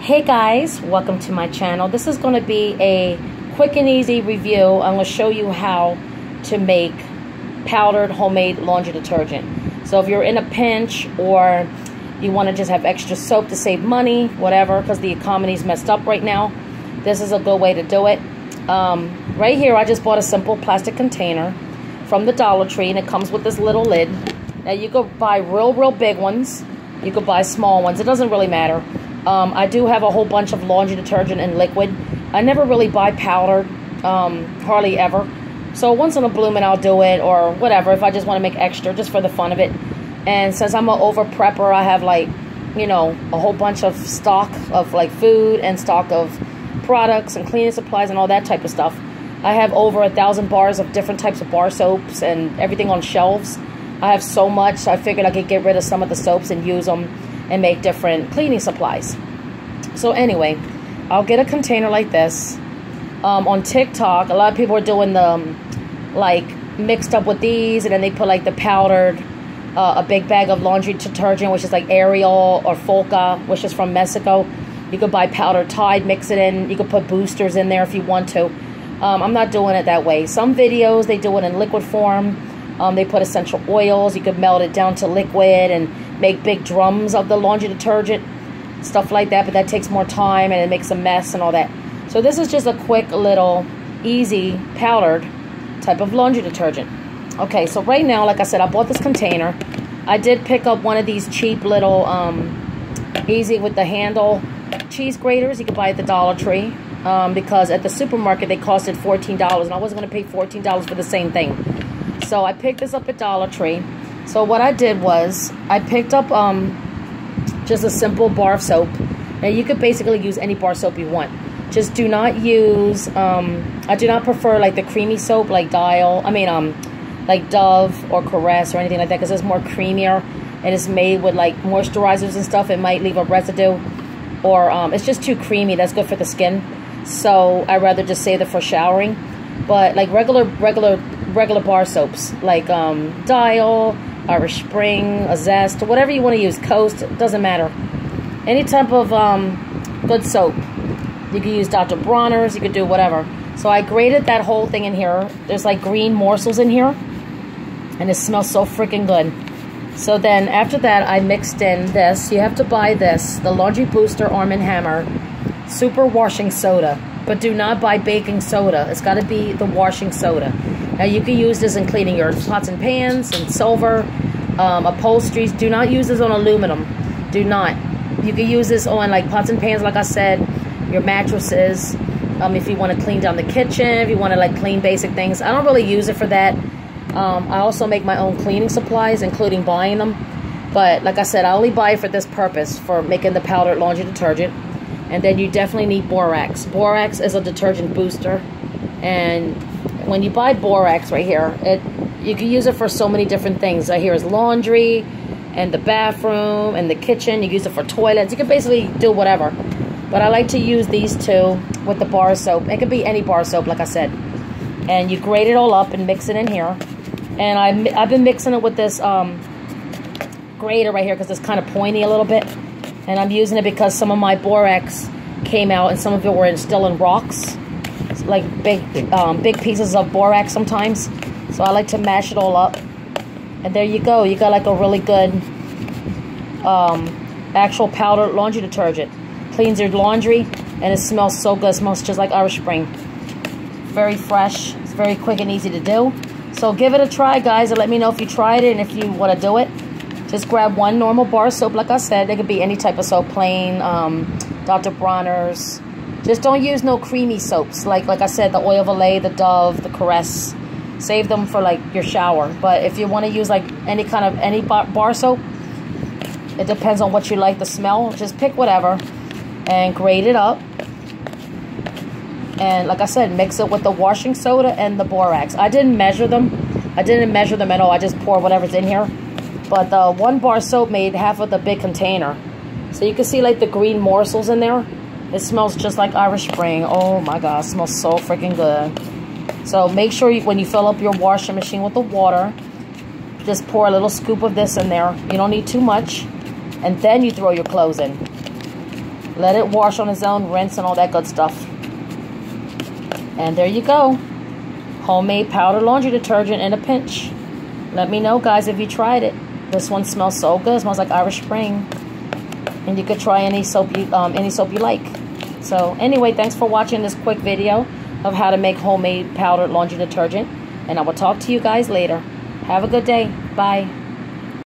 Hey guys, welcome to my channel. This is going to be a quick and easy review. I'm going to show you how to make powdered homemade laundry detergent. So if you're in a pinch or you want to just have extra soap to save money, whatever, because the economy's messed up right now, this is a good way to do it. Right here I just bought a simple plastic container from the Dollar Tree, and it comes with this little lid. Now you could buy real big ones, you could buy small ones, it doesn't really matter. I do have a whole bunch of laundry detergent in liquid. I never really buy powdered, hardly ever. So once in a blue moon I'll do it, or whatever, if I just want to make extra, just for the fun of it. And since I'm an over prepper, I have, like, you know, a whole bunch of stock of like food and stock of products and cleaning supplies and all that type of stuff. I have over 1,000 bars of different types of bar soaps and everything on shelves. I have so much, so I figured I could get rid of some of the soaps and use them and make different cleaning supplies. So anyway, I'll get a container like this. On TikTok, a lot of people are doing the like mixed up with these, and then they put like the powdered, a big bag of laundry detergent, which is like Ariel or Folca, which is from Mexico. You could buy powdered Tide, mix it in. You could put boosters in there if you want to. I'm not doing it that way. Some videos, they do it in liquid form. They put essential oils. You could melt it down to liquid and make big drums of the laundry detergent, stuff like that, but that takes more time and it makes a mess and all that. So this is just a quick little easy powdered type of laundry detergent. Okay, so right now, like I said, I bought this container. I did pick up one of these cheap little easy with the handle cheese graters. You can buy at the Dollar Tree, because at the supermarket they costed $14, and I wasn't going to pay $14 for the same thing. So I picked this up at Dollar Tree. So what I did was I picked up just a simple bar of soap. Now you could basically use any bar soap you want. Just do not use, I do not prefer like the creamy soap like like Dove or Caress or anything like that, because it's more creamier and it's made with like moisturizers and stuff. It might leave a residue, or it's just too creamy. That's good for the skin. So I'd rather just save it for showering. But like regular bar soaps, like Dial, Irish Spring, a Zest, whatever you want to use, Coast, it doesn't matter. Any type of good soap. You can use Dr. Bronner's, you could do whatever. So I grated that whole thing in here. There's like green morsels in here, and it smells so freaking good. So then after that, I mixed in this. You have to buy this, the Laundry Booster Arm & Hammer Super Washing Soda. But do not buy baking soda. It's got to be the washing soda. Now you can use this in cleaning your pots and pans and silver, upholsteries. Do not use this on aluminum. Do not. You can use this on like pots and pans, like I said, your mattresses. If you want to clean down the kitchen, if you want to like clean basic things. I don't really use it for that. I also make my own cleaning supplies, including buying them. But like I said, I only buy it for this purpose, for making the powdered laundry detergent. And then you definitely need borax. Borax is a detergent booster. And when you buy borax right here, you can use it for so many different things. Right here is laundry and the bathroom and the kitchen. You can use it for toilets. You can basically do whatever. But I like to use these two with the bar soap. It could be any bar soap, like I said. And you grate it all up and mix it in here. And I've been mixing it with this grater right here, because it's kind of pointy a little bit. And I'm using it because some of my borax came out and some of it were still in rocks. It's like big pieces of borax sometimes. So I like to mash it all up. And there you go. You got like a really good actual powdered laundry detergent. Cleans your laundry and it smells so good. It smells just like Irish Spring. Very fresh. It's very quick and easy to do. So give it a try, guys, and let me know if you tried it and if you want to do it. Just grab one normal bar soap, like I said. It could be any type of soap, plain, Dr. Bronner's. Just don't use no creamy soaps. Like I said, the Oil of Olay, the Dove, the Caress. Save them for like your shower. But if you want to use like any bar soap, it depends on what you like the smell. Just pick whatever and grate it up. And like I said, mix it with the washing soda and the borax. I didn't measure them. I didn't measure them at all. I just pour whatever's in here. But the one bar soap made half of the big container. So you can see like the green morsels in there. It smells just like Irish Spring. Oh my God, it smells so freaking good. So make sure when you fill up your washing machine with the water, just pour a little scoop of this in there. You don't need too much. And then you throw your clothes in. Let it wash on its own, rinse and all that good stuff. And there you go. Homemade powdered laundry detergent in a pinch. Let me know, guys, if you tried it. This one smells so good. It smells like Irish Spring. And you could try any soap you like. So anyway, thanks for watching this quick video of how to make homemade powdered laundry detergent. And I will talk to you guys later. Have a good day. Bye.